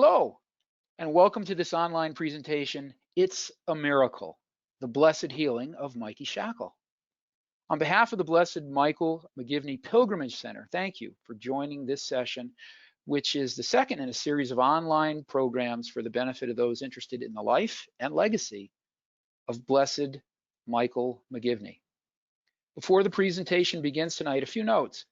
Hello, and welcome to this online presentation, It's a Miracle, the Blessed Healing of Mikey Schachle. On behalf of the Blessed Michael McGivney Pilgrimage Center, thank you for joining this session, which is the second in a series of online programs for the benefit of those interested in the life and legacy of Blessed Michael McGivney. Before the presentation begins tonight, a few notes.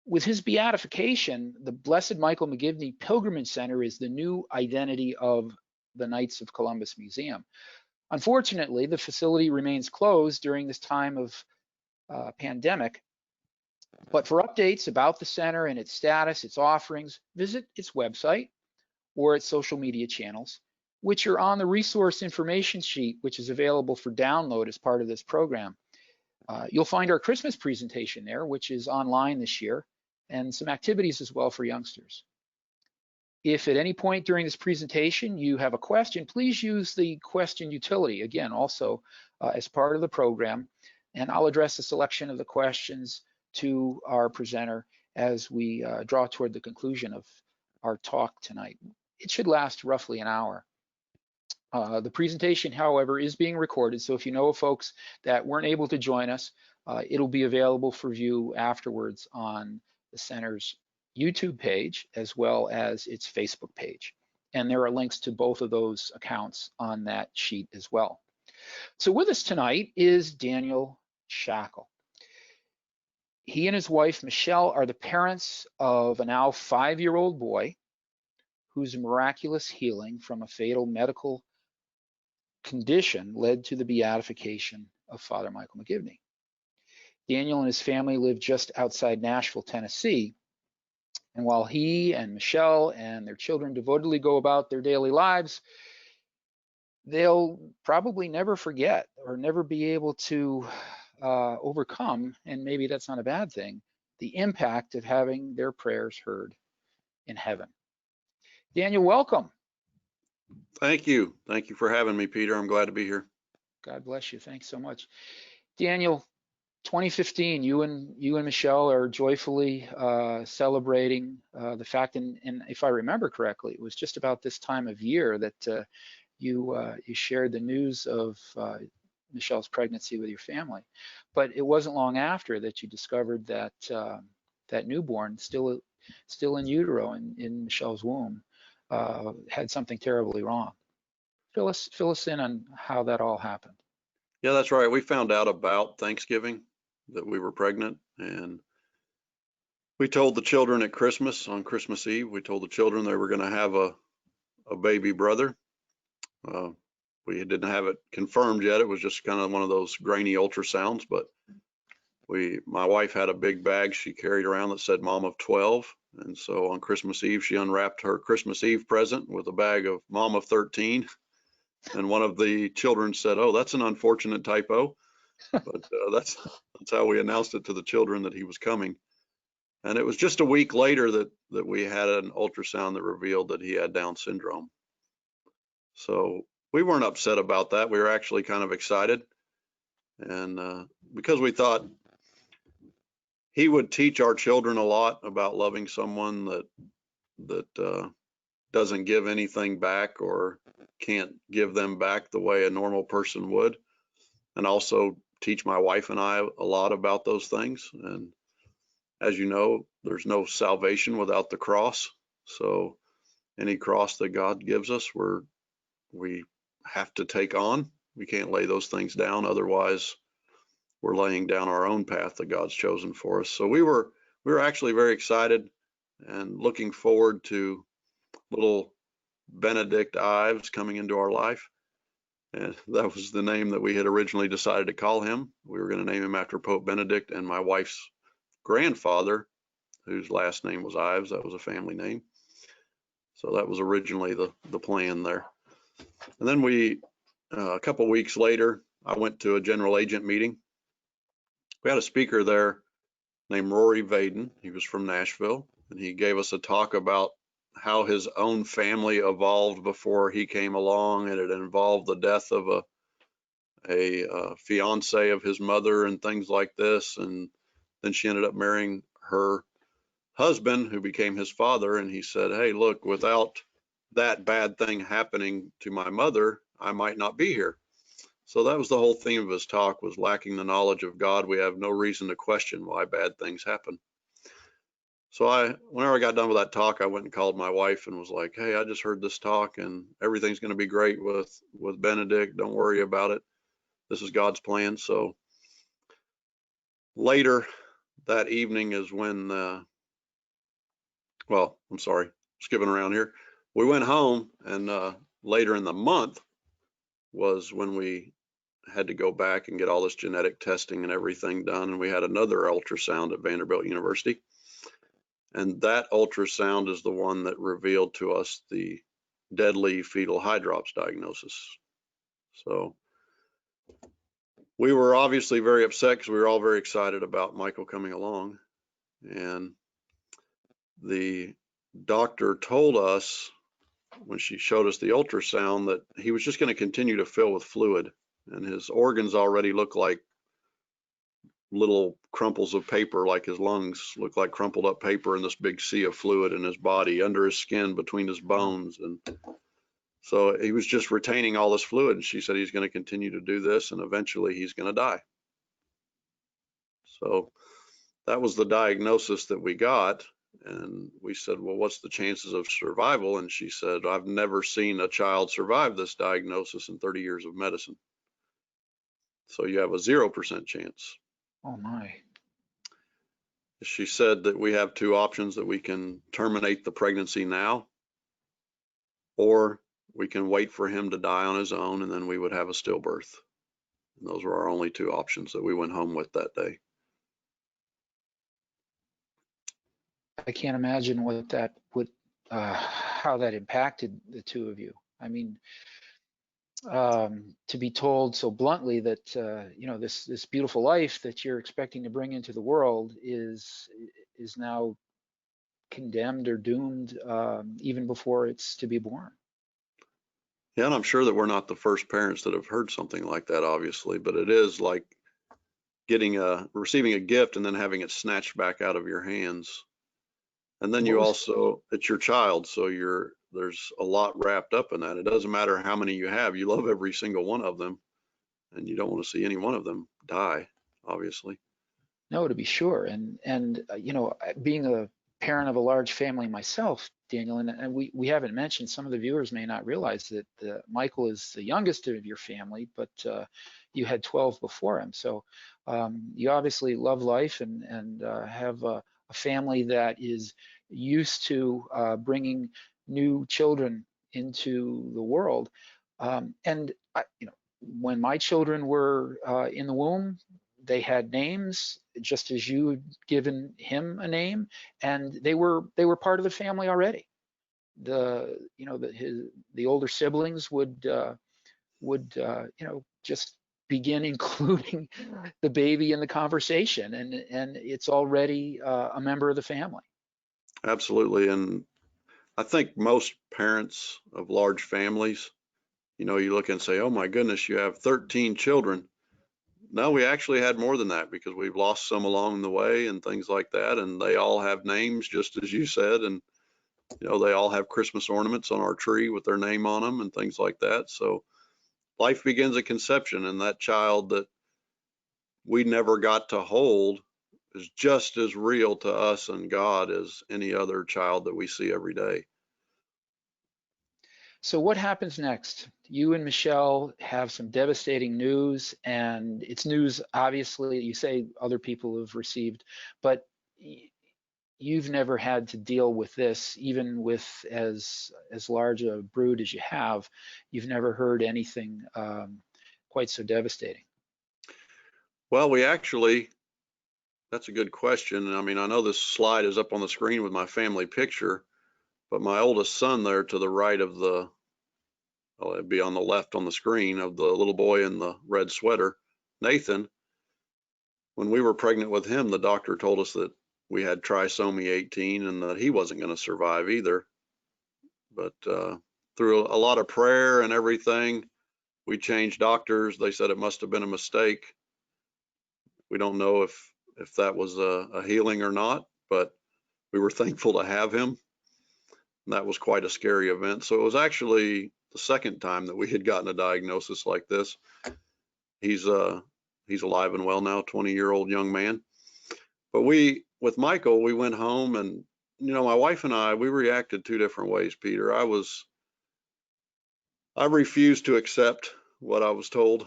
With his beatification, the Blessed Michael McGivney Pilgrimage Center is the new identity of the Knights of Columbus Museum. Unfortunately, the facility remains closed during this time of pandemic, but for updates about the center and its status, its offerings, visit its website or its social media channels, which are on the resource information sheet, which is available for download as part of this program. You'll find our Christmas presentation there, which is online this year, and some activities as well for youngsters. If at any point during this presentation you have a question, please use the question utility, again, also as part of the program, and I'll address a selection of the questions to our presenter as we draw toward the conclusion of our talk tonight. It should last roughly an hour. The presentation, however, is being recorded, so if you know of folks that weren't able to join us, it'll be available for view afterwards on the center's YouTube page as well as its Facebook page. And there are links to both of those accounts on that sheet as well. So with us tonight is Daniel Schachle. He and his wife, Michelle, are the parents of a now 5-year-old boy whose miraculous healing from a fatal medical condition led to the beatification of Father Michael McGivney. Daniel and his family live just outside Nashville, Tennessee. And while he and Michelle and their children devotedly go about their daily lives, they'll probably never forget or never be able to overcome, and maybe that's not a bad thing, the impact of having their prayers heard in heaven. Daniel, welcome. Thank you. Thank you for having me, Peter. I'm glad to be here. God bless you. Thanks so much. Daniel, 2015, you and Michelle are joyfully celebrating the fact, and if I remember correctly, it was just about this time of year that you shared the news of Michelle's pregnancy with your family. But it wasn't long after that you discovered that that newborn, still in utero in Michelle's womb, had something terribly wrong. Fill us in on how that all happened. Yeah, that's right. We found out about Thanksgiving that we were pregnant, and we told the children at Christmas, on Christmas Eve, we told the children they were going to have a baby brother. We didn't have it confirmed yet. It was just kind of one of those grainy ultrasounds, but my wife had a big bag she carried around that said Mom of 12. And so on Christmas Eve, she unwrapped her Christmas Eve present with a bag of Mom of 13. And one of the children said, "Oh, that's an unfortunate typo." But that's how we announced it to the children that he was coming. And it was just a week later that we had an ultrasound that revealed that he had Down syndrome. So we weren't upset about that. We were actually kind of excited. And because we thought he would teach our children a lot about loving someone that doesn't give anything back or can't give them back the way a normal person would, and also teach my wife and I a lot about those things. And as you know, there's no salvation without the cross. So any cross that God gives us, we have to take on. We can't lay those things down, otherwise we're laying down our own path that God's chosen for us. So we were actually very excited and looking forward to little Benedict Ives coming into our life. And that was the name that we had originally decided to call him. We were going to name him after Pope Benedict and my wife's grandfather, whose last name was Ives. That was a family name. So that was originally the plan there. And then a couple weeks later, I went to a general agent meeting. We had a speaker there named Rory Vaden. He was from Nashville, and he gave us a talk about how his own family evolved before he came along, and it involved the death of a fiance of his mother and things like this. And then she ended up marrying her husband, who became his father. And he said, "Hey, look, without that bad thing happening to my mother, I might not be here. So that was the whole theme of his talk, was lacking the knowledge of God. We have no reason to question why bad things happen. So whenever I got done with that talk, I went and called my wife and was like, hey, I just heard this talk and everything's going to be great with Benedict. Don't worry about it. This is God's plan. So later that evening is when, well, I'm sorry, skipping around here. We went home, and later in the month was when we had to go back and get all this genetic testing and everything done. And we had another ultrasound at Vanderbilt University. And that ultrasound is the one that revealed to us the deadly fetal hydrops diagnosis. So we were obviously very upset because we were all very excited about Michael coming along. And the doctor told us when she showed us the ultrasound that he was just going to continue to fill with fluid, and his organs already look like little crumples of paper, like his lungs look like crumpled up paper in this big sea of fluid in his body, under his skin, between his bones. And so he was just retaining all this fluid, and she said he's going to continue to do this, and eventually he's going to die. So that was the diagnosis that we got. And we said, well, what's the chances of survival? And she said, I've never seen a child survive this diagnosis in 30 years of medicine. So you have a 0% chance. Oh my. She said that we have two options, that we can terminate the pregnancy now, or we can wait for him to die on his own, and then we would have a stillbirth. And those were our only two options that we went home with that day. I can't imagine what that would, how that impacted the two of you. I mean, to be told so bluntly that you know, this beautiful life that you're expecting to bring into the world is now condemned or doomed even before it's to be born. Yeah, and I'm sure that we're not the first parents that have heard something like that, obviously, but it is like receiving a gift and then having it snatched back out of your hands. And then you also, it's your child, so there's a lot wrapped up in that. It doesn't matter how many you have, you love every single one of them, and you don't want to see any one of them die, obviously. No, to be sure. And you know, being a parent of a large family myself, Daniel, and we haven't mentioned, some of the viewers may not realize that Michael is the youngest of your family, but you had 12 before him. So you obviously love life and have a family that is used to bringing new children into the world. And you know, when my children were in the womb, they had names, just as you had given him a name, and they were part of the family already. You know, the older siblings would you know, just begin including the baby in the conversation, and it's already a member of the family. Absolutely. And I think most parents of large families, you know, you look and say, oh my goodness, you have 13 children. No, we actually had more than that, because we've lost some along the way and things like that. And they all have names, just as you said. And, you know, they all have Christmas ornaments on our tree with their name on them and things like that. So life begins at conception, and that child that we never got to hold is just as real to us and God as any other child that we see every day. So what happens next? You and Michelle have some devastating news, and it's news, obviously, you say other people have received, but you've never had to deal with this, even with as large a brood as you have. You've never heard anything quite so devastating. Well, we actually, that's a good question. I mean, I know this slide is up on the screen with my family picture, but my oldest son there to the right of the, well, it'd be on the left on the screen, of the little boy in the red sweater, Nathan, when we were pregnant with him, the doctor told us that we had trisomy 18 and that he wasn't going to survive either. But through a lot of prayer and everything, we changed doctors. They said it must have been a mistake. We don't know if that was a healing or not, but we were thankful to have him. And that was quite a scary event. So it was actually the second time that we had gotten a diagnosis like this. He's alive and well now, 20-year-old young man. But with Michael, we went home, and my wife and I, we reacted two different ways, Peter. I refused to accept what I was told.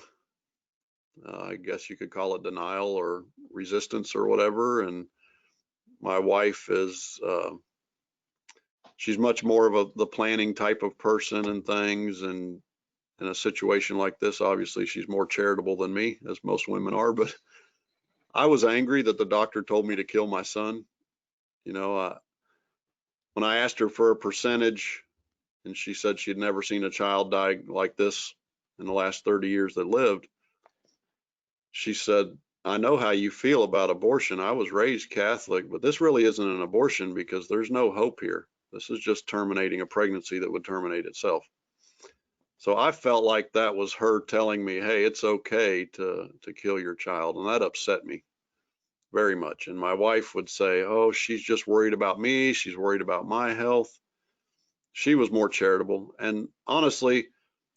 I guess you could call it denial or resistance or whatever. And my wife is, she's much more of the planning type of person and things. And in a situation like this, obviously she's more charitable than me, as most women are. But I was angry that the doctor told me to kill my son. When I asked her for a percentage, and she said she'd never seen a child die like this in the last 30 years that lived, she said, I know how you feel about abortion. I was raised Catholic, but this really isn't an abortion because there's no hope here. This is just terminating a pregnancy that would terminate itself. So I felt like that was her telling me, hey, it's okay to kill your child. And that upset me very much. And my wife would say, oh, she's just worried about me. She's worried about my health. She was more charitable. And honestly,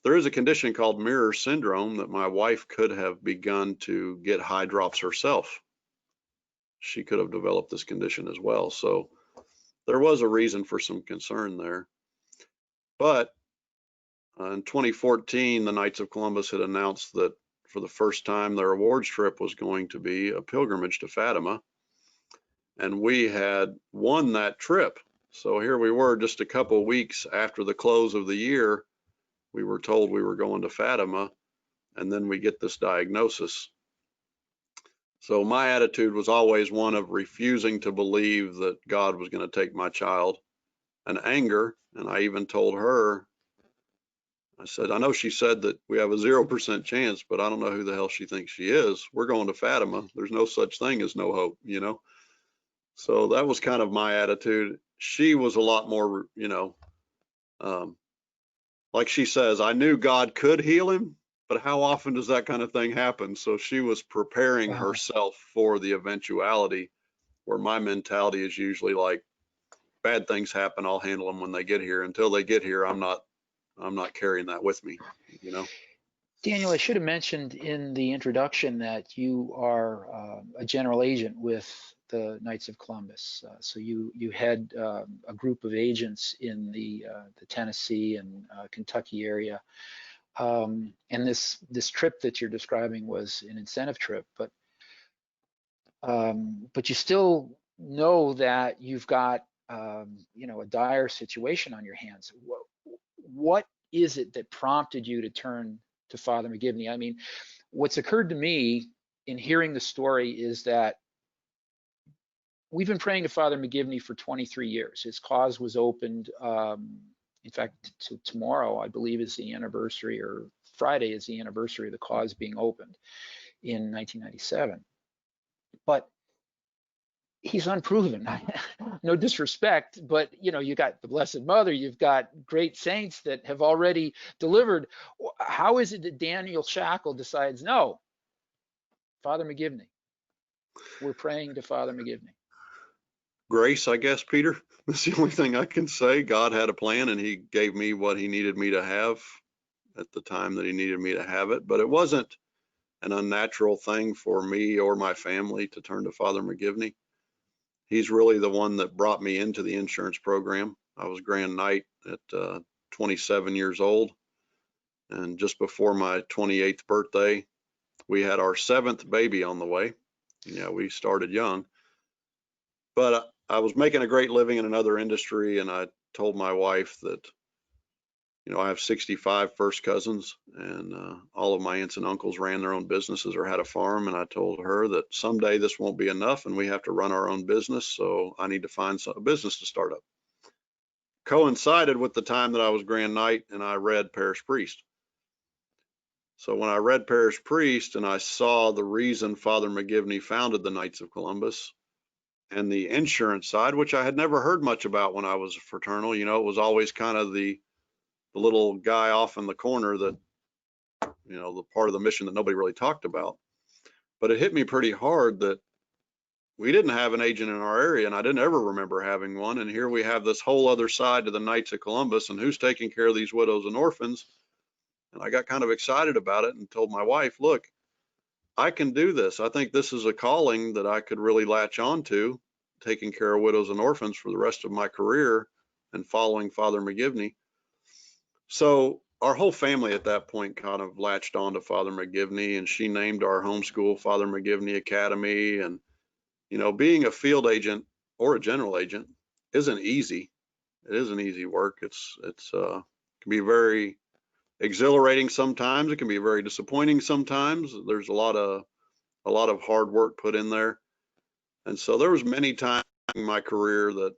there is a condition called mirror syndrome that my wife could have begun to get high drops herself. She could have developed this condition as well. So there was a reason for some concern there. But in 2014, the Knights of Columbus had announced that for the first time, their awards trip was going to be a pilgrimage to Fatima. And we had won that trip. So here we were just a couple of weeks after the close of the year. We were told we were going to Fatima, and then we get this diagnosis. So my attitude was always one of refusing to believe that God was going to take my child, and anger. And I even told her, I said, I know she said that we have a 0% chance, but I don't know who the hell she thinks she is. We're going to Fatima. There's no such thing as no hope, So that was kind of my attitude. She was a lot more, like she says, I knew God could heal him, but how often does that kind of thing happen? So she was preparing herself for the eventuality, where my mentality is usually like, bad things happen, I'll handle them when they get here. Until they get here, I'm not carrying that with me, Daniel, I should have mentioned in the introduction that you are a general agent with the Knights of Columbus. So you had a group of agents in the Tennessee and Kentucky area. And this trip that you're describing was an incentive trip, but you still know that you've got a dire situation on your hands. What is it that prompted you to turn to Father McGivney? I mean, what's occurred to me in hearing the story is that we've been praying to Father McGivney for 23 years. His cause was opened, in fact, tomorrow, I believe, is the anniversary, or Friday is the anniversary of the cause being opened in 1997. But he's unproven. No disrespect, but you got the Blessed Mother, you've got great saints that have already delivered. How is it that Daniel Schachle decides, no, Father McGivney, we're praying to Father McGivney? Grace, I guess, Peter. That's the only thing I can say. God had a plan, and he gave me what he needed me to have at the time that he needed me to have it. But it wasn't an unnatural thing for me or my family to turn to Father McGivney. He's really the one that brought me into the insurance program. I was Grand Knight at 27 years old. And just before my 28th birthday, we had our 7th baby on the way. Yeah, we started young. But I was making a great living in another industry, and I told my wife that, I have 65 first cousins, and all of my aunts and uncles ran their own businesses or had a farm. And I told her that someday this won't be enough, and we have to run our own business. So I need to find a business to start up. Coincided with the time that I was Grand Knight, and I read Parish Priest. So when I read Parish Priest and I saw the reason Father McGivney founded the Knights of Columbus, and the insurance side, which I had never heard much about when I was fraternal, it was always kind of the little guy off in the corner that, the part of the mission that nobody really talked about. But it hit me pretty hard that we didn't have an agent in our area, and I didn't ever remember having one. And here we have this whole other side to the Knights of Columbus, and who's taking care of these widows and orphans? And I got kind of excited about it and told my wife, look, I can do this. I think this is a calling that I could really latch on to, taking care of widows and orphans for the rest of my career and following Father McGivney. So our whole family at that point kind of latched on to Father McGivney, and she named our homeschool Father McGivney Academy. And, you know, being a field agent or a general agent isn't easy. It isn't easy work. It's can be very exhilarating sometimes. It can be very disappointing sometimes. There's a lot of hard work put in there. And so there was many times in my career that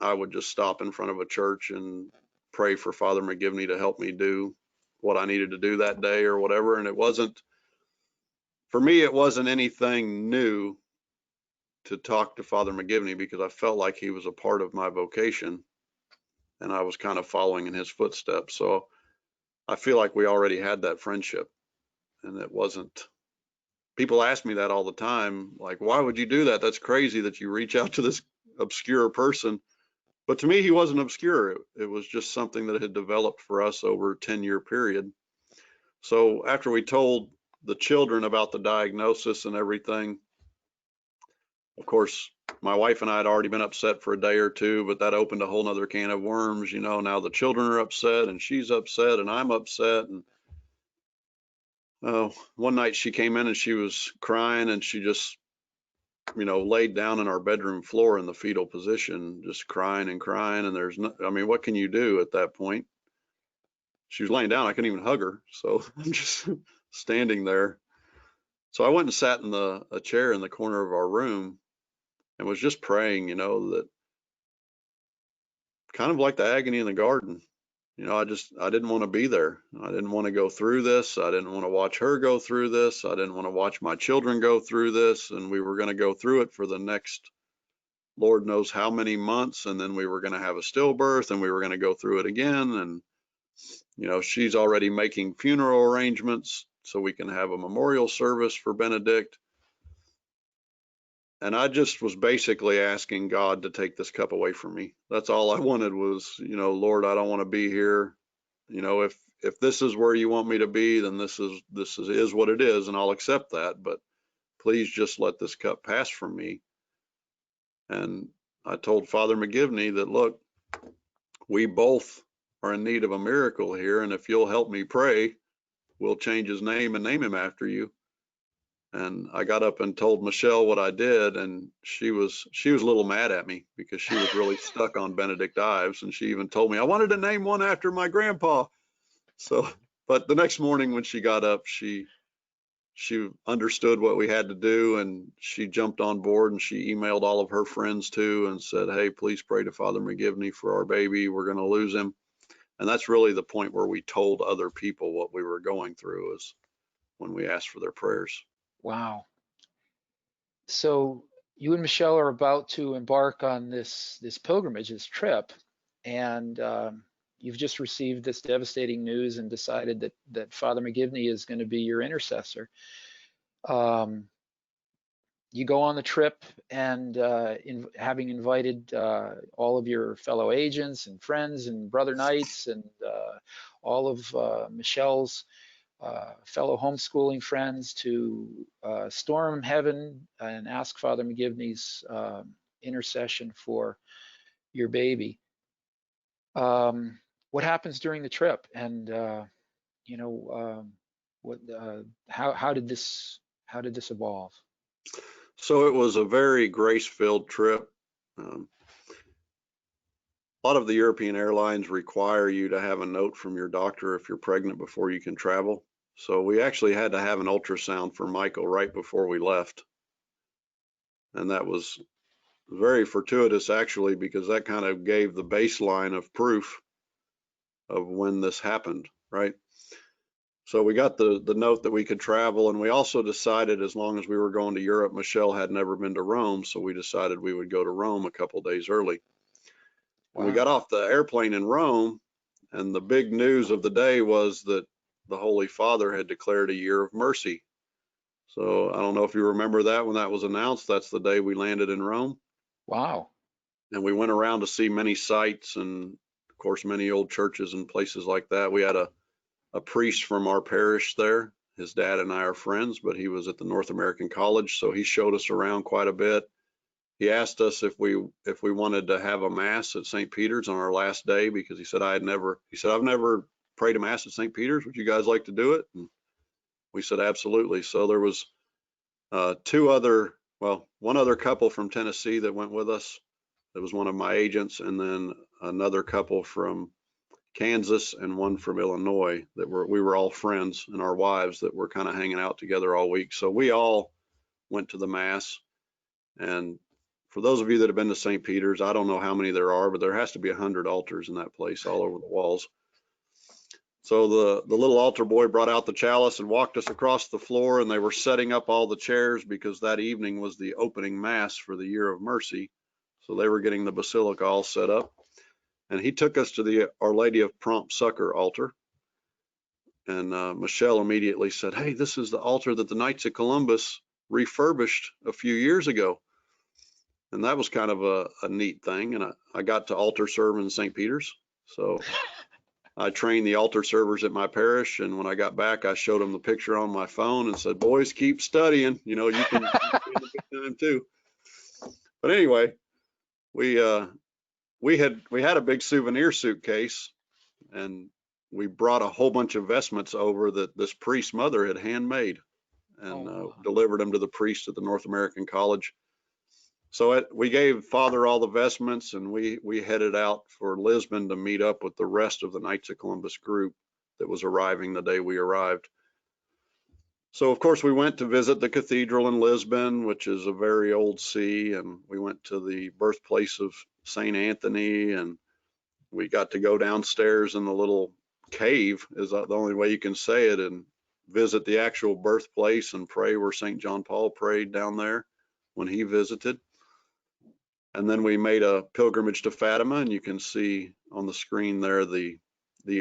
I would just stop in front of a church and pray for Father McGivney to help me do what I needed to do that day or whatever. And it wasn't, for me, it wasn't anything new to talk to Father McGivney, because I felt like he was a part of my vocation and I was kind of following in his footsteps. So I feel like we already had that friendship, and it wasn't, people ask me that all the time, like, why would you do that? That's crazy that you reach out to this obscure person. But to me, he wasn't obscure. It was just something that had developed for us over a 10-year period. So after we told the children about the diagnosis and everything, of course, my wife and I had already been upset for a day or two, but that opened a whole nother can of worms. You know, now the children are upset and she's upset and I'm upset. And one night she came in and she was crying, and she just, you know, laid down in our bedroom floor in the fetal position, just crying and crying. And there's no, I mean, what can you do at that point? She was laying down. I couldn't even hug her. So I'm just standing there. So I went and sat in a chair in the corner of our room and was just praying, you know, that kind of like the agony in the garden. You know, I didn't want to be there. I didn't want to go through this. I didn't want to watch her go through this. I didn't want to watch my children go through this. And we were going to go through it for the next Lord knows how many months. And then we were going to have a stillbirth, and we were going to go through it again. And, you know, she's already making funeral arrangements so we can have a memorial service for Benedict. And I just was basically asking God to take this cup away from me. That's all I wanted was, you know, Lord, I don't want to be here. You know, if this is where you want me to be, then this is what it is, and I'll accept that. But please just let this cup pass from me. And I told Father McGivney that, look, we both are in need of a miracle here, and if you'll help me pray, we'll change his name and name him after you. And I got up and told Michelle what I did, and she was a little mad at me because she was really stuck on Benedict Ives, and she even told me I wanted to name one after my grandpa. So, but the next morning when she got up, she understood what we had to do, and she jumped on board, and she emailed all of her friends too and said, hey, please pray to Father McGivney for our baby. We're going to lose him. And that's really the point where we told other people what we were going through, is when we asked for their prayers. Wow. So you and Michelle are about to embark on this pilgrimage, this trip, and you've just received this devastating news and decided that Father McGivney is going to be your intercessor. You go on the trip, and having invited all of your fellow agents and friends and brother knights and all of Michelle's fellow homeschooling friends to storm heaven and ask Father McGivney's intercession for your baby. What happens during the trip, and you know, how did this evolve? So it was a very grace-filled trip. A lot of the European airlines require you to have a note from your doctor if you're pregnant before you can travel. So we actually had to have an ultrasound for Michael right before we left. And that was very fortuitous, actually, because that kind of gave the baseline of proof of when this happened, right? So we got the note that we could travel, and we also decided, as long as we were going to Europe, Michelle had never been to Rome, so we decided we would go to Rome a couple days early. Wow. And we got off the airplane in Rome, and the big news of the day was that the Holy Father had declared a year of mercy. So I don't know if you remember that when that was announced. That's the day we landed in Rome. Wow. And we went around to see many sites and, of course, many old churches and places like that. We had a priest from our parish there. His dad and I are friends, but he was at the North American College, so he showed us around quite a bit. He asked us if we wanted to have a mass at St. Peter's on our last day, because he said I've never prayed a mass at St. Peter's. Would you guys like to do it? And we said absolutely. So there was one other couple from Tennessee that went with us. That was one of my agents, and then another couple from Kansas and one from Illinois that we were all friends, and our wives that were kind of hanging out together all week. So we all went to the mass. And for those of you that have been to St. Peter's, I don't know how many there are, but there has to be 100 altars in that place all over the walls. So the little altar boy brought out the chalice and walked us across the floor, and they were setting up all the chairs because that evening was the opening mass for the Year of Mercy. So they were getting the basilica all set up. And he took us to the Our Lady of Prompt Succor altar. And Michelle immediately said, "Hey, this is the altar that the Knights of Columbus refurbished a few years ago." And that was kind of a neat thing. And I got to altar serve in St. Peter's. So I trained the altar servers at my parish. And when I got back, I showed them the picture on my phone and said, "Boys, keep studying. You know, you can be in the big time too." But anyway, we had a big souvenir suitcase, and we brought a whole bunch of vestments over that this priest's mother had handmade, and delivered them to the priest at the North American College. So we gave Father all the vestments, and we headed out for Lisbon to meet up with the rest of the Knights of Columbus group that was arriving the day we arrived. So of course we went to visit the cathedral in Lisbon, which is a very old see, and we went to the birthplace of St. Anthony, and we got to go downstairs in the little cave, is the only way you can say it, and visit the actual birthplace and pray where St. John Paul prayed down there when he visited. And then we made a pilgrimage to Fatima, and you can see on the screen there the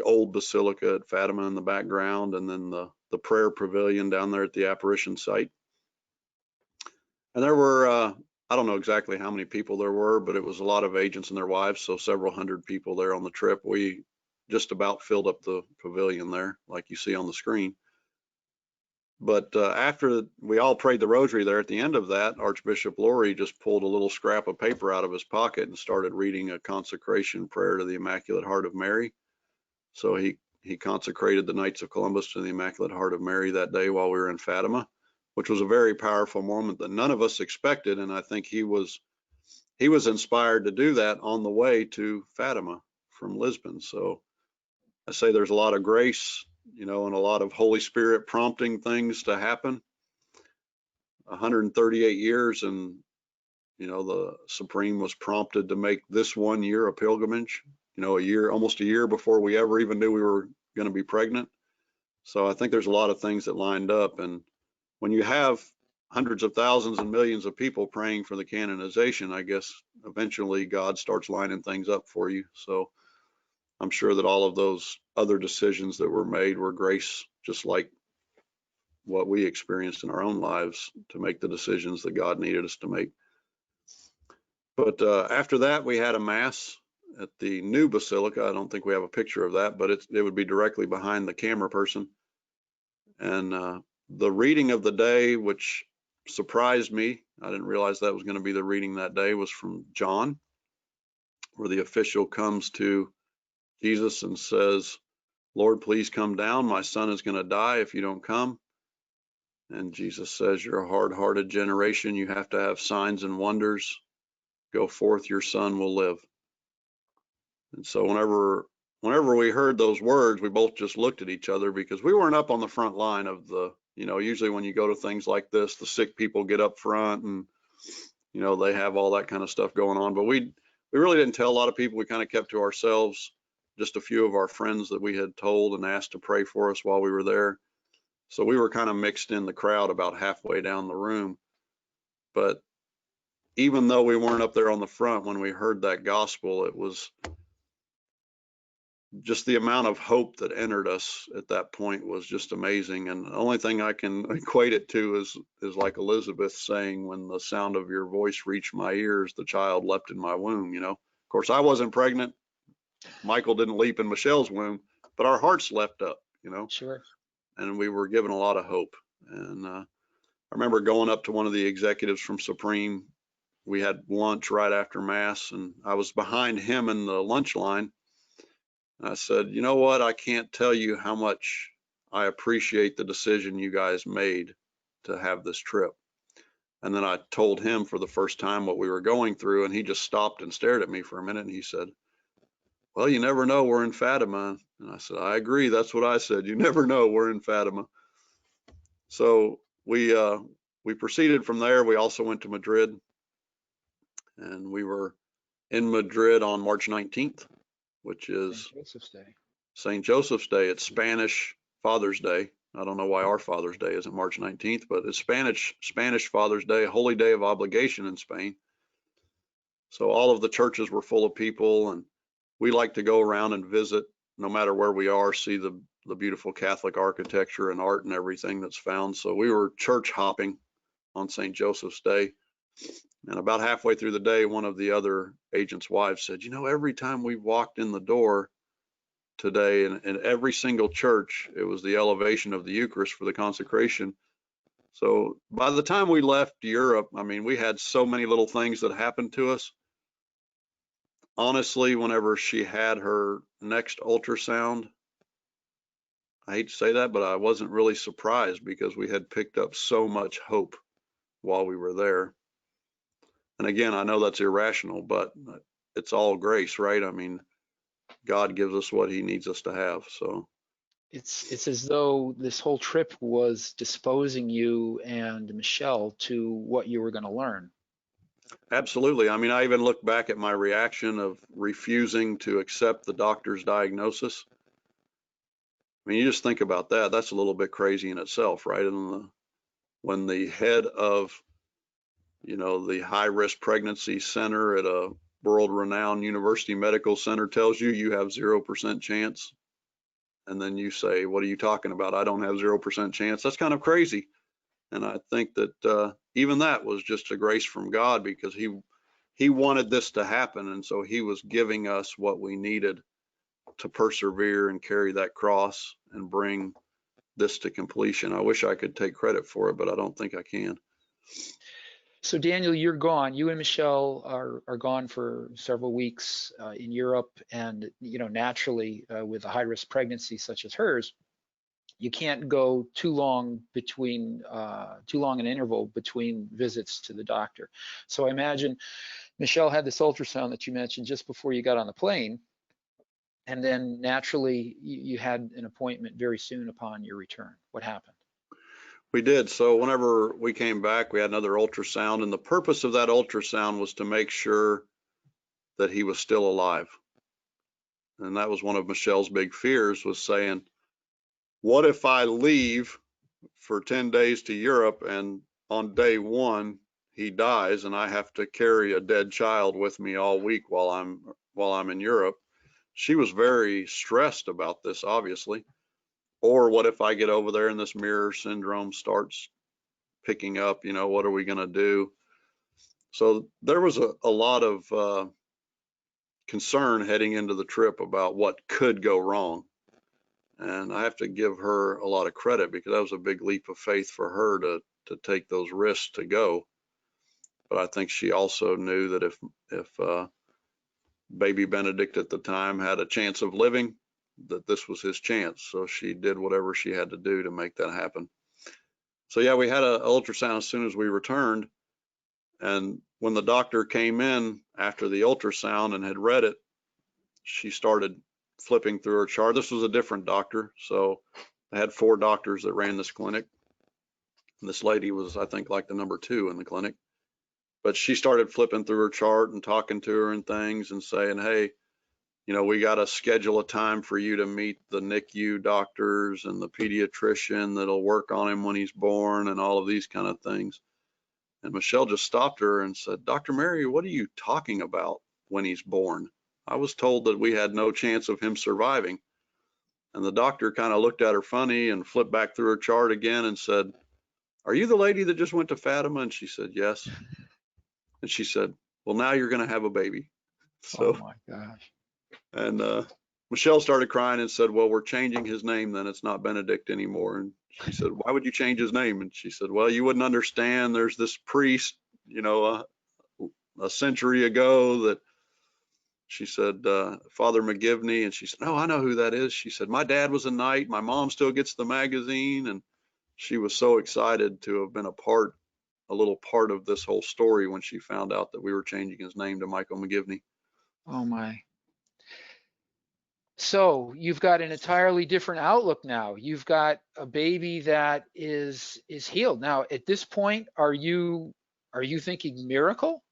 old basilica at Fatima in the background, and then the prayer pavilion down there at the apparition site. And there were, I don't know exactly how many people there were, but it was a lot of agents and their wives, so several hundred people there on the trip. We just about filled up the pavilion there, like you see on the screen. But after we all prayed the rosary there, at the end of that, Archbishop Lori just pulled a little scrap of paper out of his pocket and started reading a consecration prayer to the Immaculate Heart of Mary. So he consecrated the Knights of Columbus to the Immaculate Heart of Mary that day while we were in Fatima, which was a very powerful moment that none of us expected. And I think he was inspired to do that on the way to Fatima from Lisbon. So I say there's a lot of grace, you know, and a lot of Holy Spirit prompting things to happen. 138 years, and you know, the Supreme was prompted to make this 1 year a pilgrimage, you know, almost a year before we ever even knew we were going to be pregnant. So I think there's a lot of things that lined up. And when you have hundreds of thousands and millions of people praying for the canonization, I guess eventually God starts lining things up for you. So I'm sure that all of those other decisions that were made were grace, just like what we experienced in our own lives to make the decisions that God needed us to make. But after that, we had a mass at the new basilica. I don't think we have a picture of that, but it would be directly behind the camera person. And the reading of the day, which surprised me, I didn't realize that was going to be the reading that day, was from John, where the official comes to Jesus and says, "Lord, please come down. My son is going to die if you don't come." And Jesus says, "You're a hard-hearted generation. You have to have signs and wonders. Go forth, your son will live." And so whenever we heard those words, we both just looked at each other, because we weren't up on the front line of the, you know, usually when you go to things like this, the sick people get up front and, you know, they have all that kind of stuff going on. But we really didn't tell a lot of people. We kind of kept to ourselves, just a few of our friends that we had told and asked to pray for us while we were there. So we were kind of mixed in the crowd about halfway down the room. But even though we weren't up there on the front, when we heard that gospel, it was just the amount of hope that entered us at that point was just amazing. And the only thing I can equate it to is like Elizabeth saying, when the sound of your voice reached my ears, the child leapt in my womb. Of course, I wasn't pregnant. Michael didn't leap in Michelle's womb, but our hearts leapt up, Sure. and we were given a lot of hope. And I remember going up to one of the executives from Supreme. We had lunch right after Mass, and I was behind him in the lunch line. I said, you know what? I can't tell you how much I appreciate the decision you guys made to have this trip. And then I told him for the first time what we were going through, and he just stopped and stared at me for a minute, and he said, well, you never know, we're in Fatima. And I said, I agree. That's what I said. You never know, we're in Fatima. So we proceeded from there. We also went to Madrid, and we were in Madrid on March 19th, which is St. Joseph's Day. St. Joseph's Day. It's Spanish Father's Day. I don't know why our Father's Day isn't March 19th, but it's Spanish Father's Day, a holy day of obligation in Spain. So all of the churches were full of people, and we like to go around and visit, no matter where we are, see the beautiful Catholic architecture and art and everything that's found. So we were church hopping on St. Joseph's Day. And about halfway through the day, one of the other agent's wives said, every time we walked in the door today, and in every single church, it was the elevation of the Eucharist for the consecration. So by the time we left Europe, we had so many little things that happened to us. Honestly, whenever she had her next ultrasound, I hate to say that, but I wasn't really surprised, because we had picked up so much hope while we were there. And again, I know that's irrational, but it's all grace, right? God gives us what he needs us to have. So It's as though this whole trip was disposing you and Michelle to what you were going to learn. absolutely. I even look back at my reaction of refusing to accept the doctor's diagnosis. You just think about that. That's a little bit crazy in itself, right? And when the head of, the high risk pregnancy center at a world renowned university medical center tells you you have 0% chance, and then you say, what are you talking about? I don't have 0% chance. That's kind of crazy. And I think that even that was just a grace from God, because he wanted this to happen. And so he was giving us what we needed to persevere and carry that cross and bring this to completion. I wish I could take credit for it, but I don't think I can. So Daniel, you're gone. You and Michelle are gone for several weeks in Europe, and naturally, with a high-risk pregnancy such as hers, you can't go too long an interval between visits to the doctor. So I imagine Michelle had this ultrasound that you mentioned just before you got on the plane, and then naturally you had an appointment very soon upon your return. What happened? We did. So whenever we came back, we had another ultrasound, and the purpose of that ultrasound was to make sure that he was still alive. And that was one of Michelle's big fears, was saying, what if I leave for 10 days to Europe, and on day one he dies, and I have to carry a dead child with me all week while I'm in Europe? She was very stressed about this, obviously. Or what if I get over there and this mirror syndrome starts picking up? What are we going to do? So there was a lot of concern heading into the trip about what could go wrong. And I have to give her a lot of credit, because that was a big leap of faith for her to take those risks to go. But I think she also knew that if baby Benedict at the time had a chance of living, that this was his chance. So she did whatever she had to do to make that happen. So yeah, we had an ultrasound as soon as we returned. And when the doctor came in after the ultrasound and had read it, she started flipping through her chart. This was a different doctor. So I had 4 doctors that ran this clinic. And this lady was, I think, like the number 2 in the clinic. But she started flipping through her chart and talking to her and things and saying, hey, we got to schedule a time for you to meet the NICU doctors and the pediatrician that'll work on him when he's born, and all of these kind of things. And Michelle just stopped her and said, Dr. Mary, what are you talking about when he's born? I was told that we had no chance of him surviving. And the doctor kind of looked at her funny and flipped back through her chart again and said, "Are you the lady that just went to Fatima?" And she said, "Yes." And she said, "Well, now you're going to have a baby." Oh So, my gosh. and Michelle started crying and said, "Well, we're changing his name then. It's not Benedict anymore." And she said, "Why would you change his name?" And she said, "Well, you wouldn't understand. There's this priest, you know, a century ago that," she said, "Father McGivney." And she said, "Oh, I know who that is." She said, "My dad was a knight. My mom still gets the magazine." And she was so excited to have been a little part of this whole story when she found out that we were changing his name to Michael McGivney. Oh my. So you've got an entirely different outlook now. You've got a baby that is healed. Now, at this point, are you thinking miracle?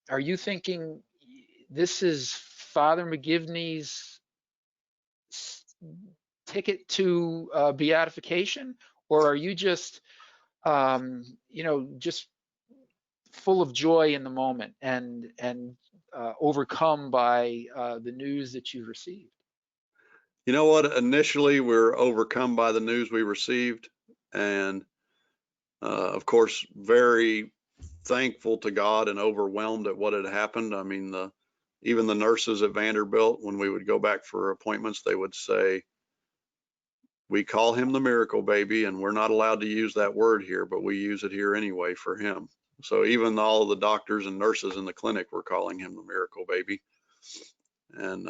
Are you thinking this is Father McGivney's ticket to beatification, or are you just just full of joy in the moment and overcome by the news that you've received? You know what? Initially, we were overcome by the news we received, and of course, very thankful to God and overwhelmed at what had happened. I mean, even the nurses at Vanderbilt, when we would go back for appointments, they would say, "We call him the miracle baby, and we're not allowed to use that word here, but we use it here anyway for him." So even all of the doctors and nurses in the clinic were calling him the miracle baby. And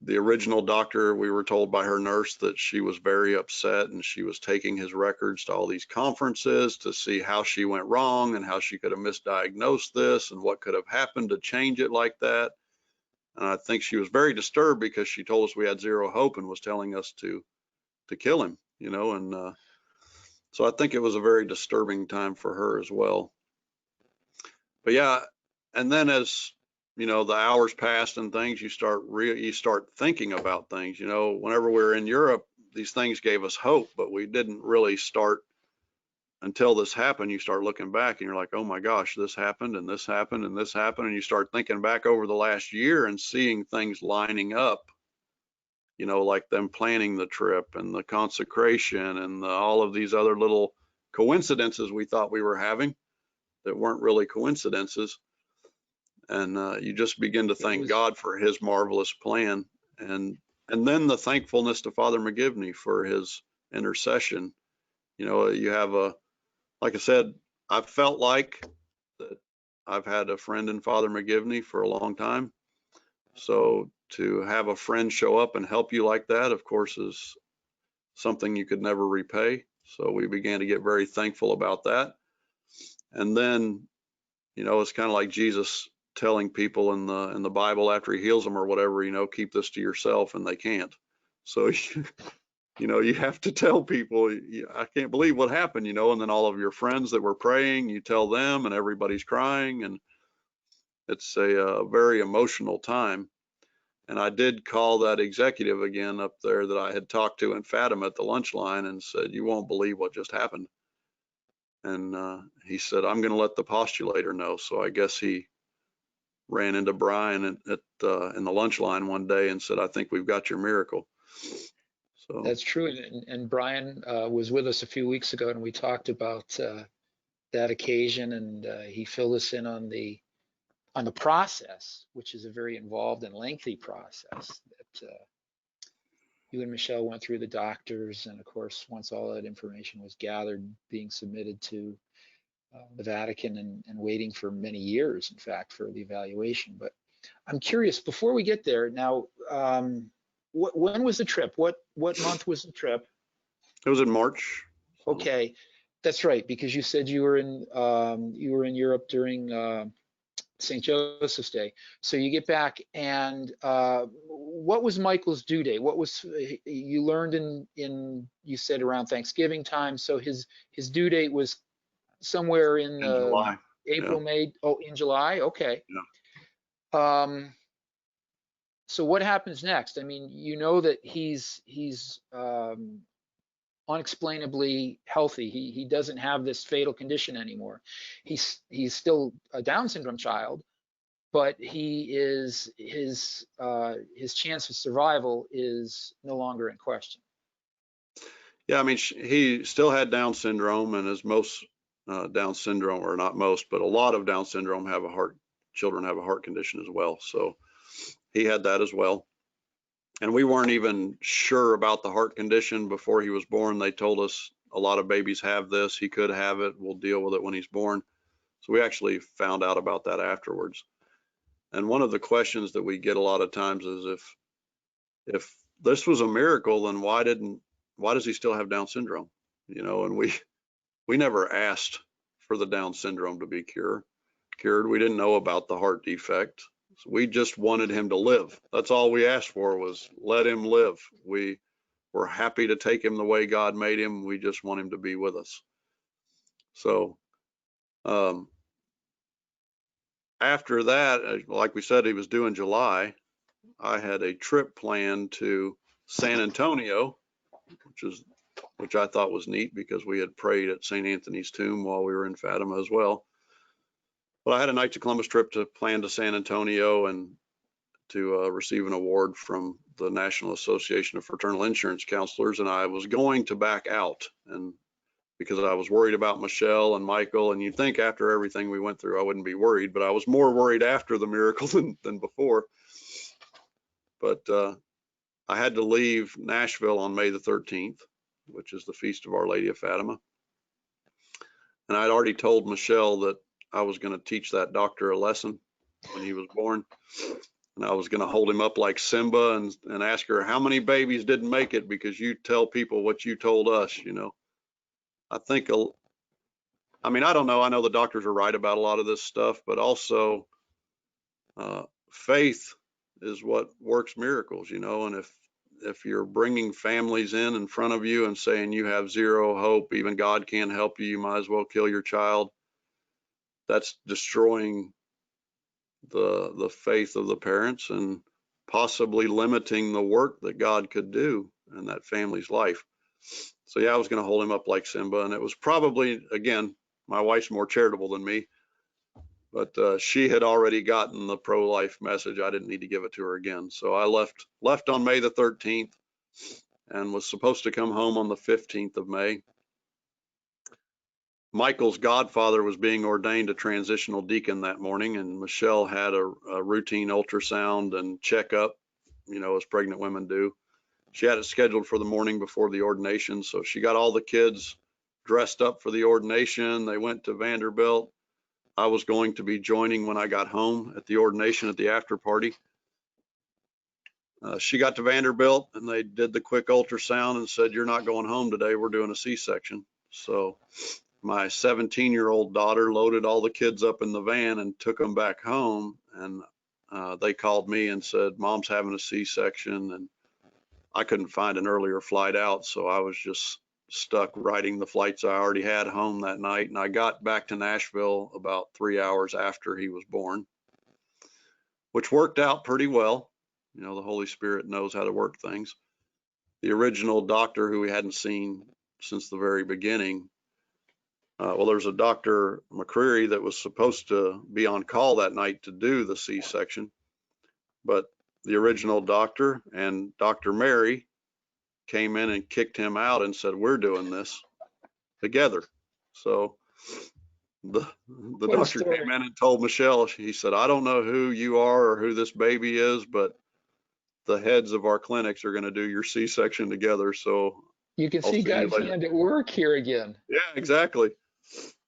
the original doctor, we were told by her nurse that she was very upset and she was taking his records to all these conferences to see how she went wrong and how she could have misdiagnosed this and what could have happened to change it like that. And I think she was very disturbed because she told us we had zero hope and was telling us to kill him, you know. And so I think it was a very disturbing time for her as well. But yeah, and then as you know, the hours passed and things, you start thinking about things. You know, whenever we were in Europe, these things gave us hope, but we didn't really start until this happened. You start looking back and you're like, oh my gosh, this happened and this happened and this happened. And you start thinking back over the last year and seeing things lining up, you know, like them planning the trip and the consecration and all of these other little coincidences we thought we were having that weren't really coincidences. And you just begin to thank God for his marvelous plan. And then the thankfulness to Father McGivney for his intercession. You know, you have like I said, I felt like that I've had a friend in Father McGivney for a long time. So to have a friend show up and help you like that, of course, is something you could never repay. So we began to get very thankful about that. And then, you know, it's kind of like Jesus telling people in the Bible after he heals them or whatever, you know, keep this to yourself, and they can't. So you know, you have to tell people, I can't believe what happened, you know, and then all of your friends that were praying, you tell them, and everybody's crying, and it's a very emotional time. And I did call that executive again up there that I had talked to in Fatima at the lunch line and said, "You won't believe what just happened." And he said, "I'm going to let the postulator know." So I guess he ran into Brian in the lunch line one day and said, "I think we've got your miracle." So That's true. And Brian was with us a few weeks ago, and we talked about that occasion, and he filled us in on the process, which is a very involved and lengthy process that you and Michelle went through the doctors, and of course, once all that information was gathered, being submitted to the Vatican and waiting for many years, in fact, for the evaluation. But I'm curious, before we get there, now, when was the trip? What month was the trip? it was in March. So Okay, that's right, because you said you were in Europe during St. Joseph's Day. So you get back, and what was Michael's due date? What was you learned in you said around Thanksgiving time? So his due date was somewhere in in July. Yeah. April, May. Oh, in July. Okay. Yeah. Um, so what happens next? I mean, you know that he's unexplainably healthy. He doesn't have this fatal condition anymore. He's still a Down syndrome child, but his chance of survival is no longer in question. Yeah, I mean, he still had Down syndrome, and as most Down syndrome, or not most, but a lot of Down syndrome children have a heart condition as well. So he had that as well. And we weren't even sure about the heart condition before he was born. They told us a lot of babies have this. He could have it. We'll deal with it when he's born. So we actually found out about that afterwards. And one of the questions that we get a lot of times is if this was a miracle, then why does he still have Down syndrome? You know, and we never asked for the Down syndrome to be cured. We didn't know about the heart defect. So we just wanted him to live. That's all we asked for, was let him live. We were happy to take him the way God made him. We just want him to be with us. So after that, like we said, he was due in July. I had a trip planned to San Antonio, which I thought was neat because we had prayed at St. Anthony's tomb while we were in Fatima as well. But I had a Knights of Columbus trip to plan to San Antonio and to receive an award from the National Association of Fraternal Insurance Counselors, and I was going to back out, and because I was worried about Michelle and Michael, and you'd think after everything we went through I wouldn't be worried, but I was more worried after the miracle than before. But I had to leave Nashville on May the 13th, which is the Feast of Our Lady of Fatima. And I'd already told Michelle that I was going to teach that doctor a lesson when he was born. And I was going to hold him up like Simba and ask her, how many babies didn't make it because you tell people what you told us, you know. I don't know. I know the doctors are right about a lot of this stuff, but also faith is what works miracles, you know. And if you're bringing families in front of you and saying you have zero hope, even God can't help you, you might as well kill your child, that's destroying the faith of the parents and possibly limiting the work that God could do in that family's life. So yeah, I was going to hold him up like Simba, and it was probably, again, my wife's more charitable than me, but she had already gotten the pro-life message. I didn't need to give it to her again. So I left on May the 13th and was supposed to come home on the 15th of May. Michael's godfather was being ordained a transitional deacon that morning, and Michelle had a routine ultrasound and checkup, you know, as pregnant women do. She had it scheduled for the morning before the ordination, so she got all the kids dressed up for the ordination. They went to Vanderbilt. I was going to be joining when I got home at the ordination at the after party. She got to Vanderbilt and they did the quick ultrasound and said, you're not going home today, we're doing a C-section. So my 17-year-old daughter loaded all the kids up in the van and took them back home, and they called me and said, Mom's having a C-section, and I couldn't find an earlier flight out, so I was just stuck riding the flights I already had home that night. And I got back to Nashville about 3 hours after he was born, which worked out pretty well. You know, the Holy Spirit knows how to work things. The original doctor, who we hadn't seen since the very beginning, there's a Dr. McCreary that was supposed to be on call that night to do the C-section, but the original doctor and Dr. Mary came in and kicked him out and said, we're doing this together. So the doctor came in and told Michelle, he said, I don't know who you are or who this baby is, but the heads of our clinics are going to do your C-section together. So you can see God's hand at work here again. Yeah, exactly.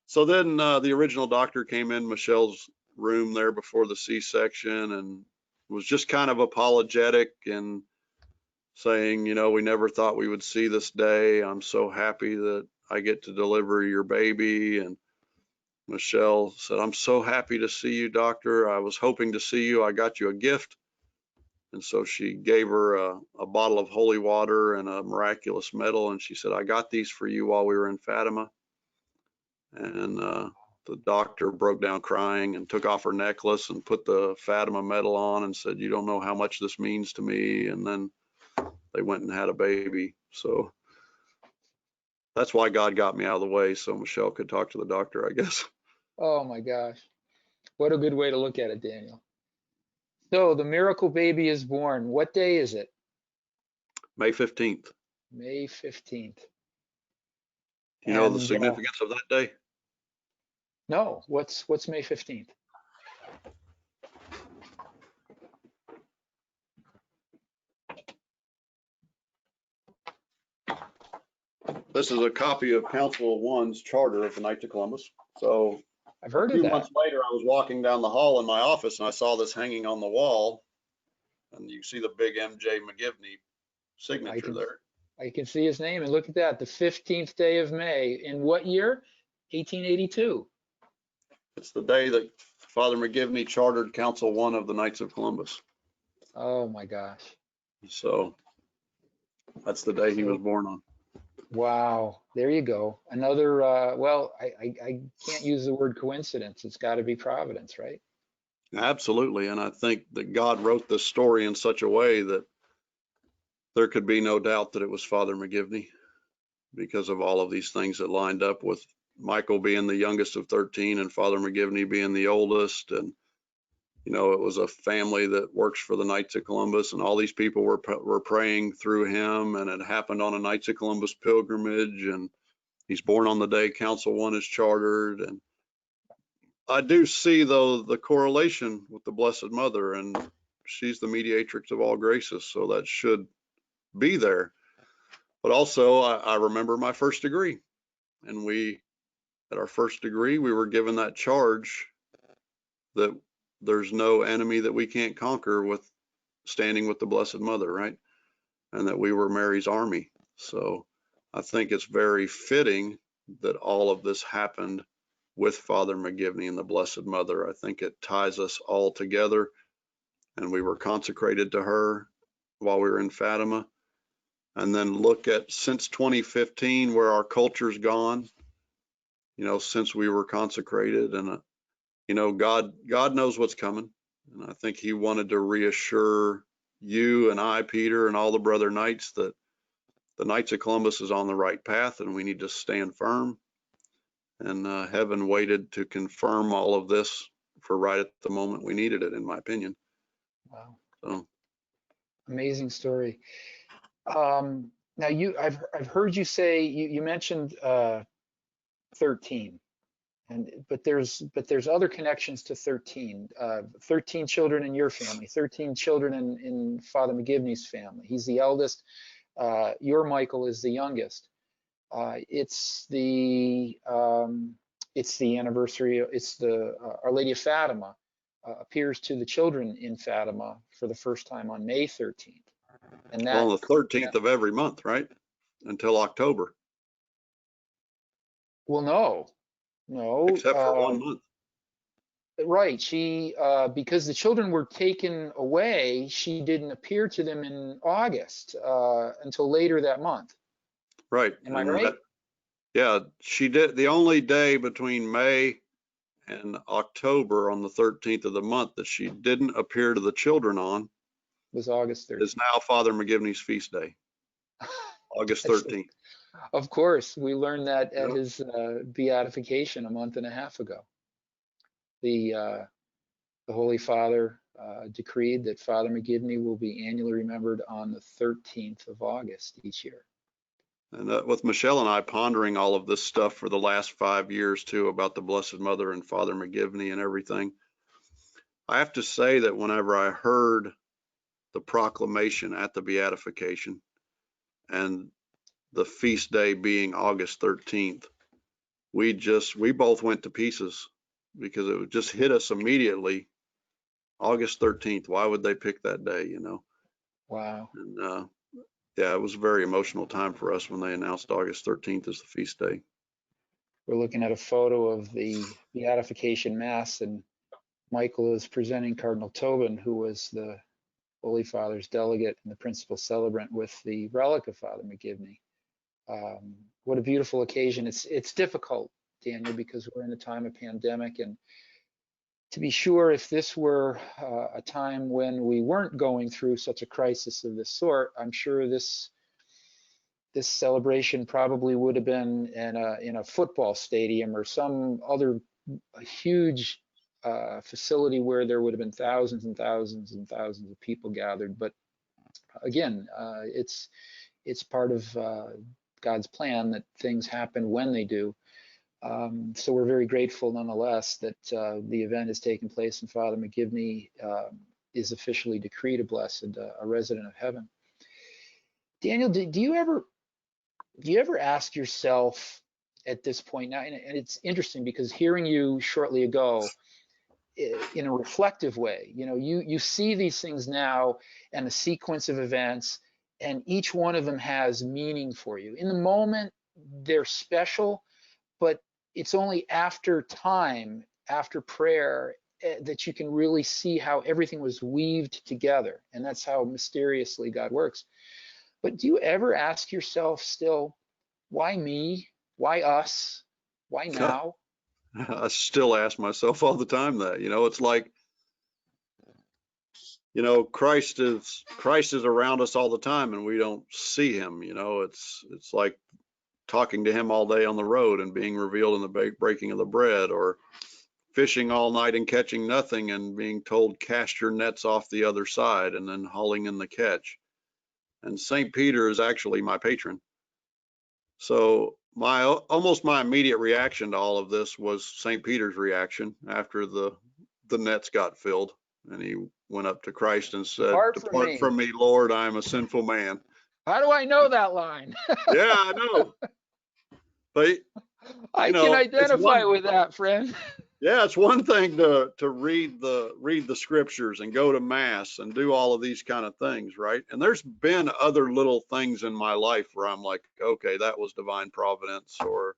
So then the original doctor came in Michelle's room there before the C-section and was just kind of apologetic and saying, you know, we never thought we would see this day. I'm so happy that I get to deliver your baby. And Michelle said, I'm so happy to see you, doctor. I was hoping to see you. I got you a gift. And so she gave her a bottle of holy water and a miraculous medal. And she said, I got these for you while we were in Fatima. And the doctor broke down crying and took off her necklace and put the Fatima medal on and said, you don't know how much this means to me. And then they went and had a baby. So that's why God got me out of the way, so Michelle could talk to the doctor, I guess. Oh my gosh. What a good way to look at it, Daniel. So the miracle baby is born. What day is it? May 15th. May 15th. You know the And significance of that day? no, what's May 15th? This is a copy of Council of One's charter of the Knights of Columbus. So I've a heard of few that. months later, I was walking down the hall in my office and I saw this hanging on the wall. And you see the big MJ McGivney I signature can there. I can see his name, and look at that, the 15th day of May. In what year? 1882. It's the day that Father McGivney chartered Council One of the Knights of Columbus. Oh my gosh. So that's the day he was So born on. wow, there you go. Another well, I can't use the word coincidence. It's got to be providence, right? Absolutely. And I think that God wrote this story in such a way that there could be no doubt that it was Father McGivney because of all of these things that lined up with Michael being the youngest of 13 and Father McGivney being the oldest. And, you know, it was a family that works for the Knights of Columbus, and all these people were praying through him, and it happened on a Knights of Columbus pilgrimage. And he's born on the day Council One is chartered. And I do see, though, the correlation with the Blessed Mother, and she's the mediatrix of all graces, so that should be there. But also, I remember my first degree, and at our first degree, we were given that charge that there's no enemy that we can't conquer with standing with the Blessed Mother, right? And that we were Mary's army. So I think it's very fitting that all of this happened with Father McGivney and the Blessed Mother. I think it ties us all together, and we were consecrated to her while we were in Fatima. And then look at since 2015 where our culture's gone, you know, since we were consecrated. And you know, God knows what's coming, and I think he wanted to reassure you and I, Peter, and all the brother knights that the Knights of Columbus is on the right path, and we need to stand firm. And heaven waited to confirm all of this for right at the moment we needed it, in my opinion. Wow, So amazing story. Now I've heard you say you mentioned 13, but there's other connections to 13. 13 children in your family, 13 children in Father McGivney's family. He's the eldest. Your Michael is the youngest. It's the anniversary. It's the Our Lady of Fatima appears to the children in Fatima for the first time on May 13th, and well, on that the 13th of every month, right? Until October, well, no, except for 1 month. right. She because the children were taken away, she didn't appear to them in August until later that month. Right. Am I And right? that, yeah, she did. The only day between May and October on the 13th of the month that she didn't appear to the children on Was August is 13th. now Father McGivney's feast day, August That's 13th. Of course, we learned that at Yep. his beatification a month and a half ago. The the Holy Father decreed that Father McGivney will be annually remembered on the 13th of August each year. And with Michelle and I pondering all of this stuff for the last 5 years too, about the Blessed Mother and Father McGivney and everything, I have to say that whenever I heard the proclamation at the beatification and the feast day being August 13th, we both went to pieces because it just hit us immediately. August 13th, why would they pick that day, you know? Wow. And yeah, it was a very emotional time for us when they announced August 13th as the feast day. We're looking at a photo of the beatification mass, and Michael is presenting Cardinal Tobin, who was the Holy Father's delegate and the principal celebrant, with the relic of Father McGivney. What a beautiful occasion. It's difficult, Daniel, because we're in a time of pandemic, and to be sure, if this were a time when we weren't going through such a crisis of this sort, I'm sure this celebration probably would have been in a football stadium or some other huge facility where there would have been thousands and thousands and thousands of people gathered. But again, it's part of God's plan that things happen when they do. So we're very grateful nonetheless that the event has taken place and Father McGivney is officially decreed a blessed, a resident of heaven. Daniel, do you ever ask yourself at this point now, and it's interesting because hearing you shortly ago in a reflective way, you see these things now and a sequence of events, and each one of them has meaning for you. In the moment, they're special, but it's only after time, after prayer, that you can really see how everything was weaved together. And that's how mysteriously God works. But do you ever ask yourself still, why me? Why us? Why now? I still ask myself all the time that, it's like, Christ is around us all the time and we don't see him. It's like talking to him all day on the road and being revealed in the breaking of the bread, or fishing all night and catching nothing and being told cast your nets off the other side and then hauling in the catch. And St. Peter is actually my patron. So almost my immediate reaction to all of this was St. Peter's reaction after the nets got filled, and he went up to Christ and said, "Depart from me, Lord, I am a sinful man." How do I know that line? Yeah, I know. But I can identify with that, friend. Yeah, it's one thing to read the scriptures and go to mass and do all of these kind of things, right? And there's been other little things in my life where I'm like, okay, that was divine providence, or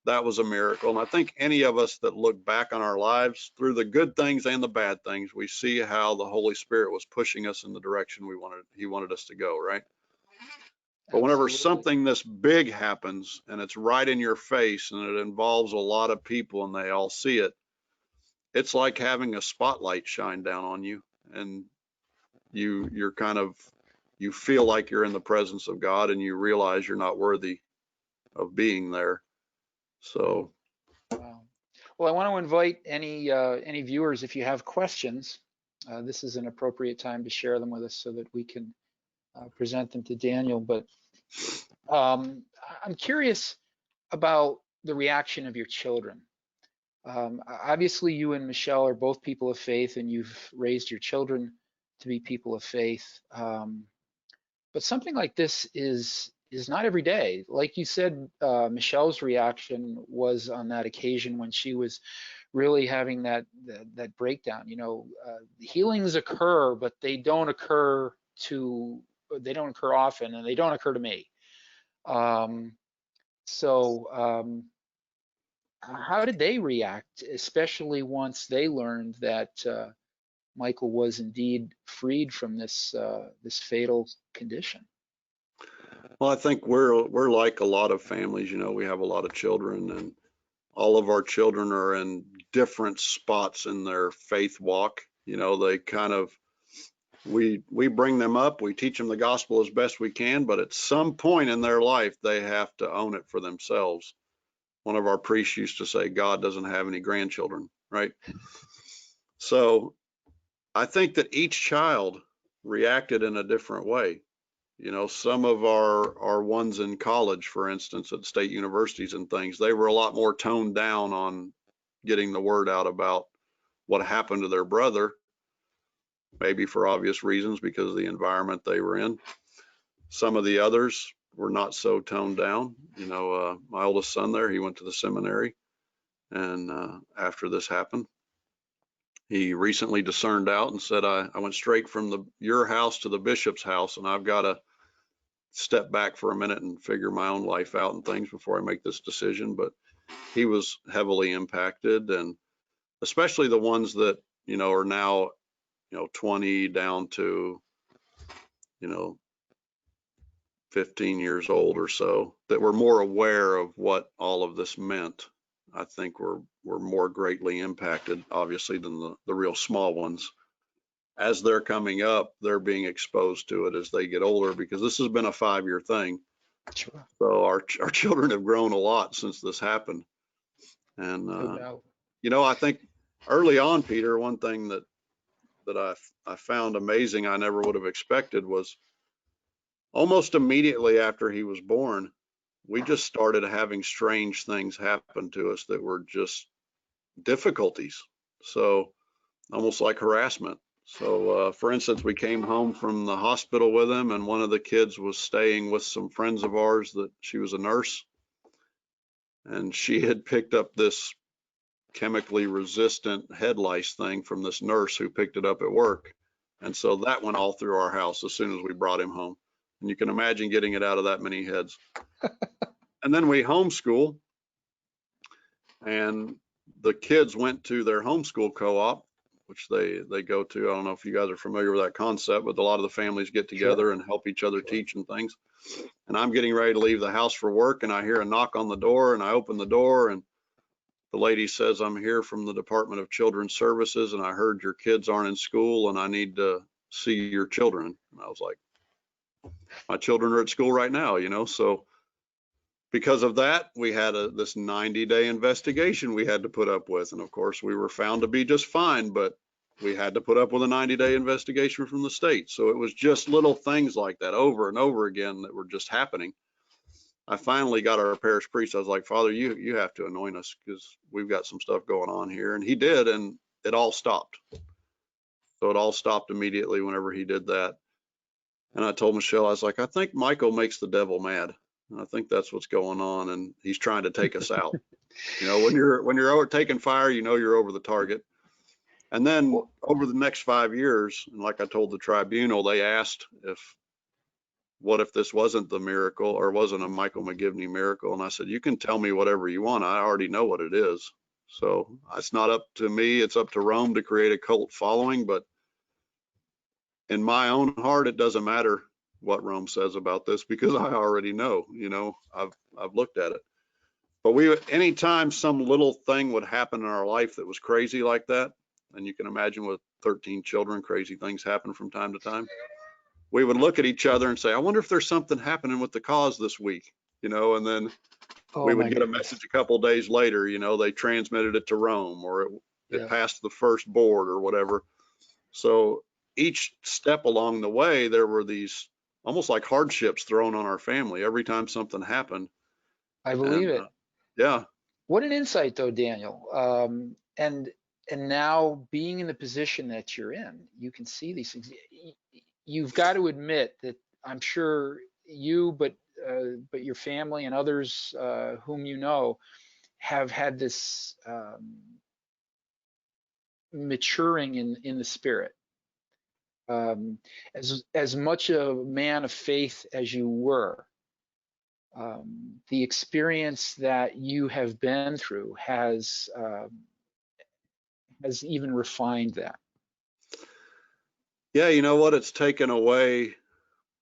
that was a miracle. And I think any of us that look back on our lives through the good things and the bad things, we see how the Holy Spirit was pushing us in the direction he wanted us to go, right? But whenever something this big happens and it's right in your face and it involves a lot of people and they all see it, it's like having a spotlight shine down on you, and you feel like you're in the presence of God and you realize you're not worthy of being there. So, wow. Well, I want to invite any viewers, if you have questions, this is an appropriate time to share them with us so that we can present them to Daniel. But I'm curious about the reaction of your children. Obviously, you and Michelle are both people of faith, and you've raised your children to be people of faith. But something like this is not every day. Like you said, Michelle's reaction was on that occasion when she was really having that breakdown. Healings occur, but they don't occur often, and they don't occur to me. How did they react, especially once they learned that Michael was indeed freed from this fatal condition? Well, I think we're like a lot of families. We have a lot of children, and all of our children are in different spots in their faith walk. They kind of we bring them up, we teach them the gospel as best we can, but at some point in their life, they have to own it for themselves. One of our priests used to say, God doesn't have any grandchildren, right? So I think that each child reacted in a different way. Some of our ones in college, for instance, at state universities and things, they were a lot more toned down on getting the word out about what happened to their brother, maybe for obvious reasons because of the environment they were in. Some of the others were not so toned down. My oldest son there, he went to the seminary, and after this happened, he recently discerned out and said, I went straight from your house to the bishop's house, and I've got to step back for a minute and figure my own life out and things before I make this decision. But he was heavily impacted, and especially the ones that, are now, 20 down to, 15 years old or so, that were more aware of what all of this meant. I think were more greatly impacted, obviously, than the real small ones. As they're coming up, they're being exposed to it as they get older, because this has been a 5-year thing. Sure. So our children have grown a lot since this happened. And, I think early on, Peter, one thing that I found amazing, I never would have expected, was almost immediately after he was born, we just started having strange things happen to us that were just difficulties. So almost like harassment. So, for instance, we came home from the hospital with him, and one of the kids was staying with some friends of ours that she was a nurse, and she had picked up this chemically resistant head lice thing from this nurse who picked it up at work. And so that went all through our house as soon as we brought him home. And you can imagine getting it out of that many heads. And then we homeschool, and the kids went to their homeschool co-op, which they go to. I don't know if you guys are familiar with that concept, but a lot of the families get together Sure. and help each other Sure. teach and things. And I'm getting ready to leave the house for work, and I hear a knock on the door, and I open the door, and the lady says, "I'm here from the Department of Children's Services, and I heard your kids aren't in school, and I need to see your children." And I was like, my children are at school right now, you know? So because of that, we had this 90-day investigation we had to put up with. And of course, we were found to be just fine, but we had to put up with a 90-day investigation from the state. So it was just little things like that over and over again that were just happening. I finally got our parish priest. I was like, "Father, you have to anoint us because we've got some stuff going on here." And he did, and it all stopped. So it all stopped immediately whenever he did that. And I told Michelle, I was like, "I think Michael makes the devil mad. And I think that's what's going on, and he's trying to take us out." You know, when you're over taking fire, you know you're over the target. And then Well, over the next 5 years, and like I told the tribunal, they asked what if this wasn't the miracle or wasn't a Michael McGivney miracle? And I said, "You can tell me whatever you want. I already know what it is. So it's not up to me. It's up to Rome to create a cult following. But in my own heart, it doesn't matter what Rome says about this because I already know, you know, I've looked at it." But anytime some little thing would happen in our life that was crazy like that, and you can imagine with 13 children, crazy things happen from time to time, we would look at each other and say, "I wonder if there's something happening with the cause this week," you know, and then we oh would my get a goodness. message a couple of days later, you know, they transmitted it to Rome, or it Yeah. passed the first board or whatever. So each step along the way, there were these almost like hardships thrown on our family every time something happened. I believe And it. yeah, What an insight, though, Daniel. And now being in the position that you're in, you can see these things. You've got to admit that I'm sure you, but your family and others whom you know have had this maturing in the spirit. As much a man of faith as you were, the experience that you have been through has even refined that. yeah, you know what? It's taken away,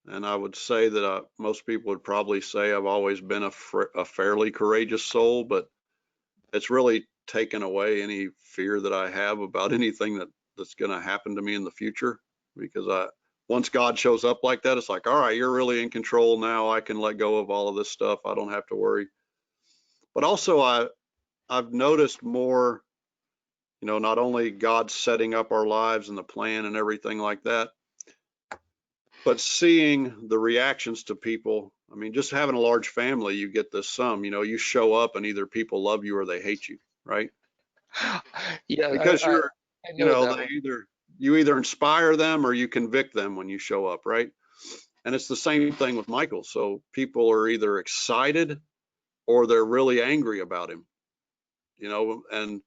and I would say that most people would probably say I've always been a fairly courageous soul, but it's really taken away any fear that I have about anything that's going to happen to me in the future. Because once God shows up like that, it's like, all right, you're really in control now. I can let go of all of this stuff. I don't have to worry. But also, I've noticed more, you know, not only God setting up our lives and the plan and everything like that, but seeing the reactions to people. I mean, just having a large family, you get this you know, you show up and either people love you or they hate you, right? Yeah, Because I you know know, that one. you either inspire them or you convict them when you show up, right? And it's the same thing with Michael. So people are either excited or they're really angry about him, you know, and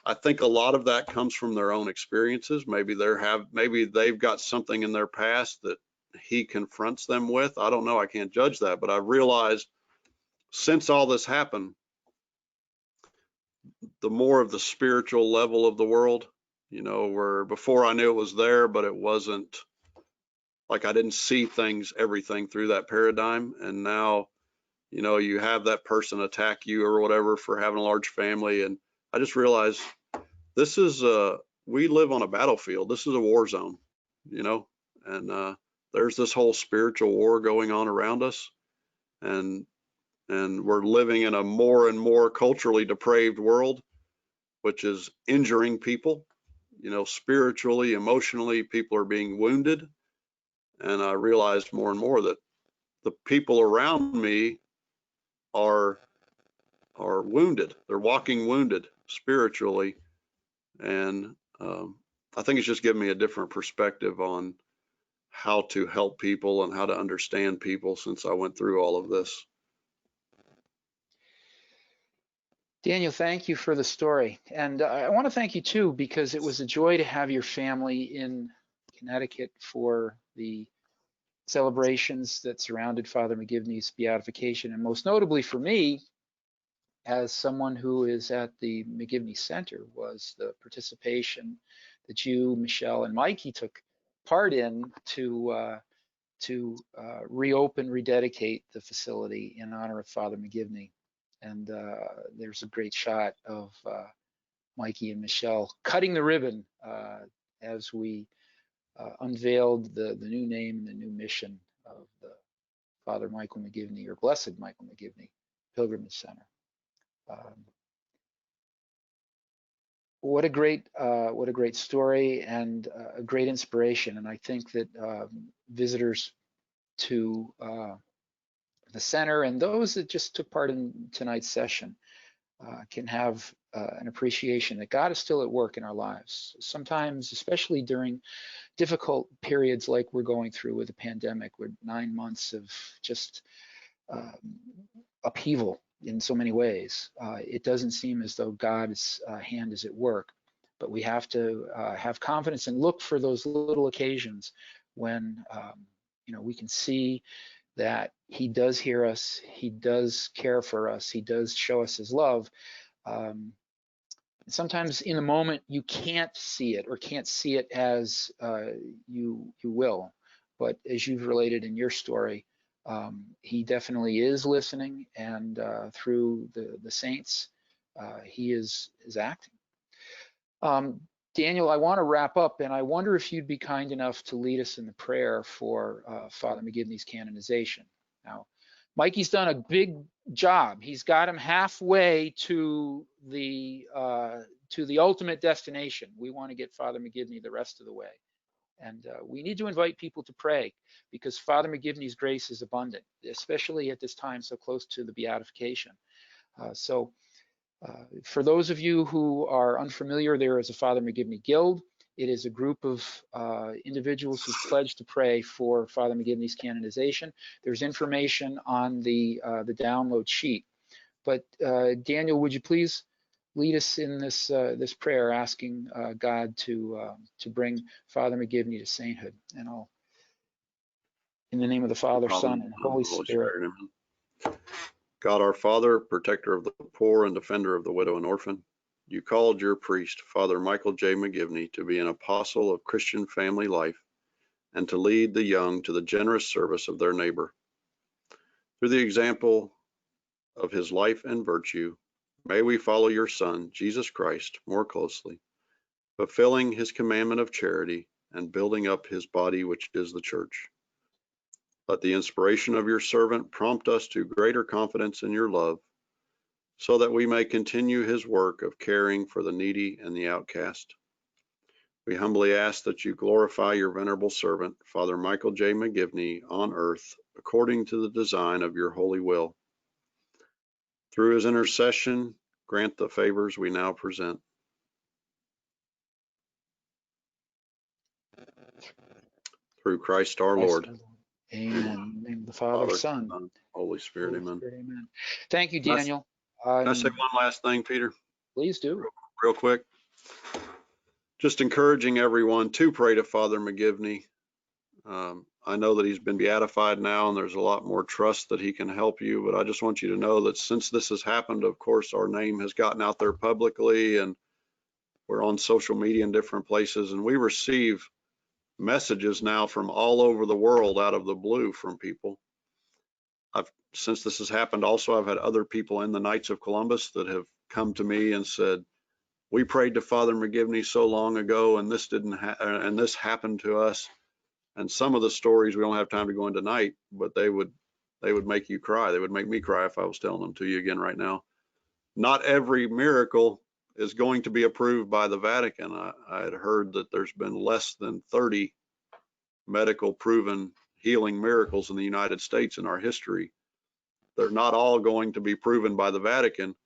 I think a lot of that comes from their own experiences. Maybe they've got something in their past that he confronts them with. I don't know. I can't judge that, but I've realized since all this happened, the more of the spiritual level of the world, you know, where before I knew it was there, but it wasn't like I didn't see everything through that paradigm. And now, you know, you have that person attack you or whatever for having a large family. And I just realized this is we live on a battlefield. This is a war zone, you know, and there's this whole spiritual war going on around us, and we're living in a more and more culturally depraved world, which is injuring people, you know, spiritually, emotionally, people are being wounded. And I realized more and more that the people around me are wounded. They're walking wounded spiritually. And I think it's just given me a different perspective on how to help people and how to understand people since I went through all of this. Daniel, thank you for the story. And I want to thank you too, because it was a joy to have your family in Connecticut for the celebrations that surrounded Father McGivney's beatification. And most notably for me, as someone who is at the McGivney Center, was the participation that you, Michelle, and Mikey took part in to reopen, rededicate the facility in honor of Father McGivney. And there's a great shot of Mikey and Michelle cutting the ribbon as we unveiled the new name and the new mission of the Father Michael McGivney, or Blessed Michael McGivney Pilgrimage Center. What a great story and a great inspiration. And I think that visitors to the center and those that just took part in tonight's session can have an appreciation that God is still at work in our lives. Sometimes, especially during difficult periods like we're going through with the pandemic, with 9 months of just upheaval in so many ways, it doesn't seem as though God's hand is at work. But we have to have confidence and look for those little occasions when we can see that He does hear us, He does care for us, He does show us His love. Sometimes in the moment you can't see it, or can't see it as you will, but as you've related in your story, He definitely is listening, and through the saints, He is acting. Daniel, I want to wrap up, and I wonder if you'd be kind enough to lead us in the prayer for Father McGivney's canonization. Now, Mikey's done a big job. He's got him halfway to the ultimate destination. We want to get Father McGivney the rest of the way. And we need to invite people to pray, because Father McGivney's grace is abundant, especially at this time so close to the beatification. For those of you who are unfamiliar, there is a Father McGivney Guild. It is a group of individuals who pledged to pray for Father McGivney's canonization. There's information on the download sheet. But Daniel, would you please lead us in this prayer, asking God to bring Father McGivney to sainthood? And I'll, in the name of the Father, Son, and Holy Spirit. God our Father, protector of the poor and defender of the widow and orphan, you called your priest, Father Michael J. McGivney, to be an apostle of Christian family life and to lead the young to the generous service of their neighbor. Through the example of his life and virtue, may we follow your Son, Jesus Christ, more closely, fulfilling his commandment of charity and building up his body, which is the church. Let the inspiration of your servant prompt us to greater confidence in your love, so that we may continue his work of caring for the needy and the outcast. We humbly ask that you glorify your venerable servant, Father Michael J. McGivney, on earth, according to the design of your holy will. Through his intercession, grant the favors we now present. Through Christ our Lord. Amen. In the name of the Father, Son, Holy Spirit. Amen. Amen. Thank you, Daniel. Can I say one last thing, Peter? Please do. Real quick. Just encouraging everyone to pray to Father McGivney. I know that he's been beatified now, and there's a lot more trust that he can help you, but I just want you to know that since this has happened, of course, our name has gotten out there publicly, and we're on social media in different places, and we receive messages now from all over the world out of the blue from people. Since this has happened also, I've had other people in the Knights of Columbus that have come to me and said, we prayed to Father McGivney so long ago, and this and this happened to us. And some of the stories we don't have time to go into tonight, but they would make you cry. They would make me cry if I was telling them to you again right now. Not every miracle is going to be approved by the Vatican. I had heard that there's been less than 30 medical proven healing miracles in the United States in our history. They're not all going to be proven by the Vatican,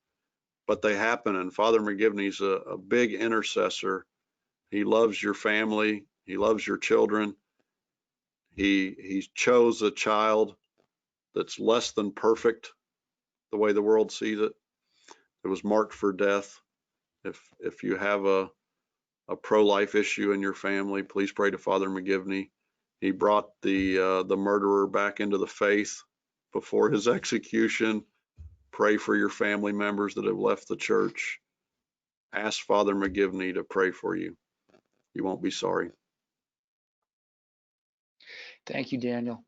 but they happen. And Father McGivney's a big intercessor. He loves your family. He loves your children. He chose a child that's less than perfect the way the world sees it. It was marked for death. If you have a pro-life issue in your family, please pray to Father McGivney. He brought the murderer back into the faith before his execution. Pray for your family members that have left the church. Ask Father McGivney to pray for you. You won't be sorry. Thank you, Daniel.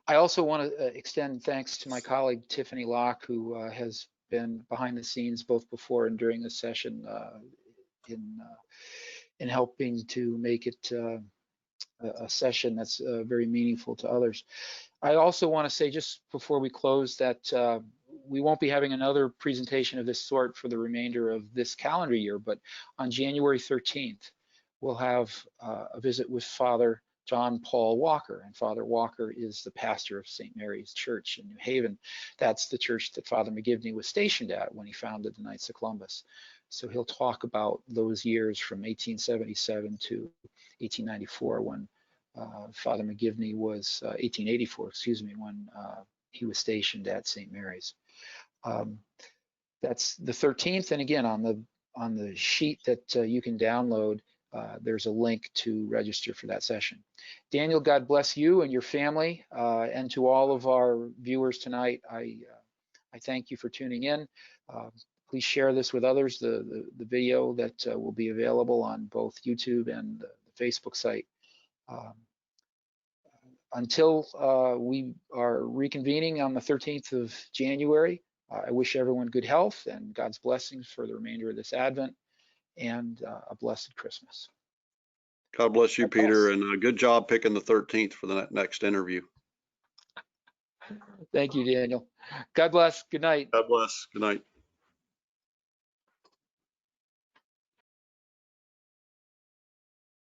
I also want to extend thanks to my colleague Tiffany Locke, who has been behind the scenes both before and during the session in helping to make it a session that's very meaningful to others. I also want to say, just before we close, that we won't be having another presentation of this sort for the remainder of this calendar year, but on January 13th, we'll have a visit with Father John Paul Walker, and Father Walker is the pastor of St. Mary's Church in New Haven. That's the church that Father McGivney was stationed at when he founded the Knights of Columbus. So he'll talk about those years from 1877 to 1894 when Father McGivney was 1884, excuse me, when he was stationed at St. Mary's. That's the 13th, and again on the sheet that you can download, there's a link to register for that session. Daniel, God bless you and your family, and to all of our viewers tonight, I thank you for tuning in. Please share this with others, the video that will be available on both YouTube and the Facebook site. Until we are reconvening on the 13th of January, I wish everyone good health and God's blessings for the remainder of this Advent, and a blessed Christmas. God bless you, Peter, and good job picking the 13th for the next interview. Thank you, Daniel. God bless. Good night. God bless. Good night.